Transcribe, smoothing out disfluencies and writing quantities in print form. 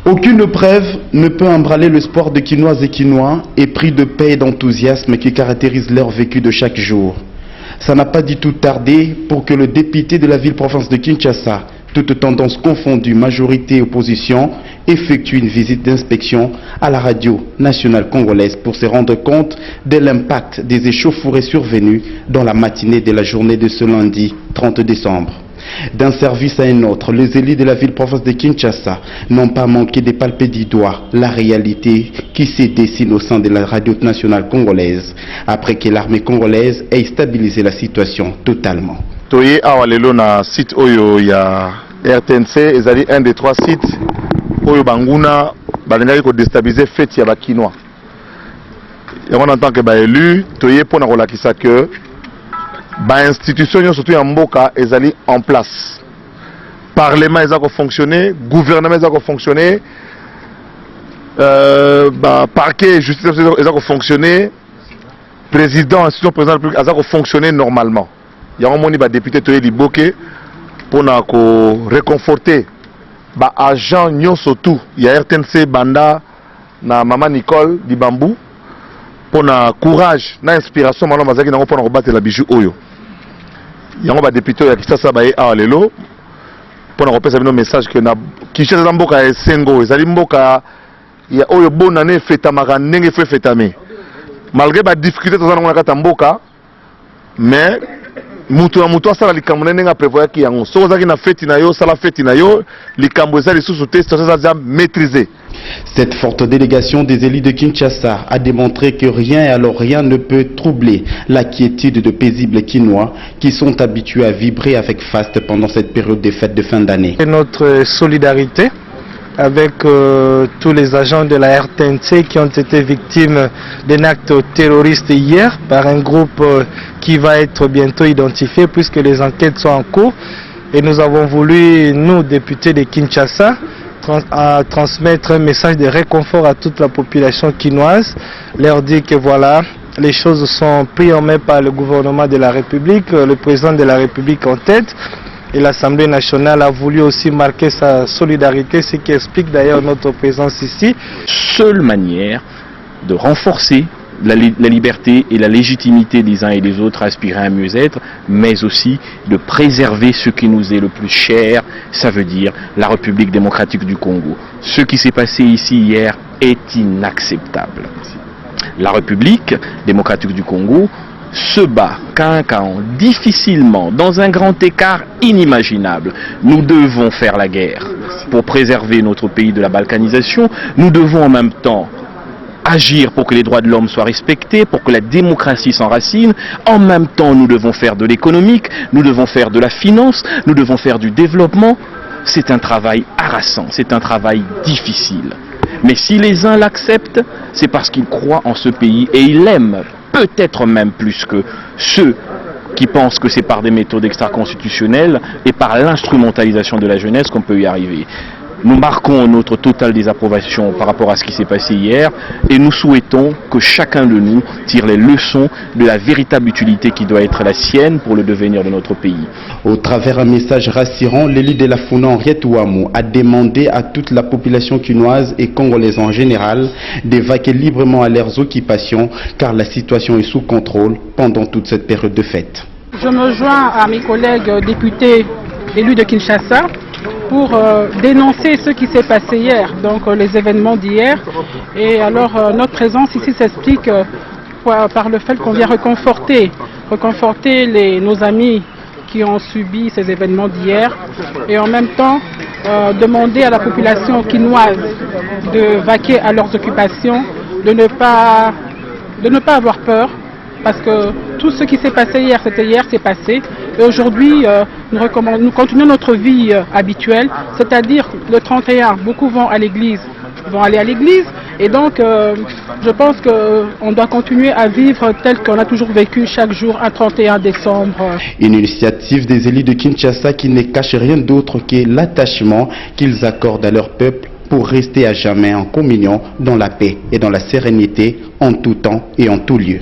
Aucune preuve ne peut embraler l'espoir de Kinoises et Kinois épris de paix et d'enthousiasme qui caractérise leur vécu de chaque jour. Ça n'a pas du tout tardé pour que le député de la ville-province de Kinshasa, toutes tendances confondues, majorité et opposition, effectue une visite d'inspection à la radio nationale congolaise pour se rendre compte de l'impact des échauffourées survenues dans la matinée de la journée de ce lundi 30 décembre. D'un service à un autre, les élus de la ville-province de Kinshasa n'ont pas manqué de palper du doigt la réalité qui se dessine au sein de la radio nationale congolaise après que l'armée congolaise ait stabilisé la situation totalement. Toye awalelo na site oyo ya RTNC ezali un des 3 sites oyo banguna balengaki ko déstabiliser fête ya bakinois. Yango en tant que élu, toye pona kolakisa que institution surtout ya mboka ezali en place. Parlement ezako fonctionner, gouvernement ezako fonctionner, parquet justice ezako fonctionner, président institution président de la République ezako fonctionner normalement. Yango moni ba député toye liboke pona ko réconforter ba agent nyonso tout ya RTNC banda na Mama Nicole Dibambu pona courage na inspiration malon bazaki nango pona ko batela bijou oyo. Yango ba député ya Kinshasa ba a lelo pona ko pesa bino message que na Kinshasa mboka esengo ezali mboka ya oyo bonne année fetamaka ndenge fetame. Malgré ba difficulté tozana na kata mboka mais mutu na mutu asala likambo na ndenge prévoyaki yango soko zaki na feti na yo sala feti na yo likambo eza lisusu te ça maîtriser. Cette forte délégation des élus de Kinshasa a démontré que rien et alors rien ne peut troubler la quiétude de paisibles Kinois qui sont habitués à vibrer avec faste pendant cette période des fêtes de fin d'année. Notre solidarité avec tous les agents de la RTNC qui ont été victimes d'un acte terroriste hier par un groupe qui va être bientôt identifié puisque les enquêtes sont en cours. Et nous avons voulu, nous, députés de Kinshasa, transmettre un message de réconfort à toute la population kinoise, leur dire que voilà, les choses sont prises en main par le gouvernement de la République, le président de la République en tête. Et l'Assemblée nationale a voulu aussi marquer sa solidarité, ce qui explique d'ailleurs notre présence ici. Seule manière de renforcer la liberté et la légitimité des uns et des autres à aspirer à un mieux-être, mais aussi de préserver ce qui nous est le plus cher, ça veut dire la République démocratique du Congo. Ce qui s'est passé ici hier est inacceptable. La République démocratique du Congo se bat difficilement dans un grand écart inimaginable. Nous devons faire la guerre pour préserver notre pays de la balkanisation. Nous devons en même temps agir pour que les droits de l'homme soient respectés, pour que la démocratie s'enracine. En même temps, nous devons faire de l'économique, nous devons faire de la finance, nous devons faire du développement. C'est un travail harassant, c'est un travail difficile. Mais si les uns l'acceptent, c'est parce qu'ils croient en ce pays et ils l'aiment. Peut-être même plus que ceux qui pensent que c'est par des méthodes extra-constitutionnelles et par l'instrumentalisation de la jeunesse qu'on peut y arriver. Nous marquons notre totale désapprobation par rapport à ce qui s'est passé hier et nous souhaitons que chacun de nous tire les leçons de la véritable utilité qui doit être la sienne pour le devenir de notre pays. Au travers un message rassurant, l'élu de la Funa Henriette Ouamou a demandé à toute la population kinoise et congolaise en général d'évacuer librement à leurs occupations car la situation est sous contrôle pendant toute cette période de fête. Je me joins à mes collègues députés élus de Kinshasa pour dénoncer ce qui s'est passé hier, donc les événements d'hier. Et alors notre présence ici s'explique par le fait qu'on vient réconforter nos amis qui ont subi ces événements d'hier et en même temps demander à la population kinoise de vaquer à leurs occupations, de ne pas avoir peur. Parce que tout ce qui s'est passé hier, c'était hier, c'est passé. Et aujourd'hui, nous continuons notre vie habituelle, c'est-à-dire le 31, beaucoup vont aller à l'église. Et donc, je pense qu'on doit continuer à vivre tel qu'on a toujours vécu chaque jour, un 31 décembre. Une initiative des élus de Kinshasa qui ne cache rien d'autre que l'attachement qu'ils accordent à leur peuple pour rester à jamais en communion dans la paix et dans la sérénité en tout temps et en tout lieu.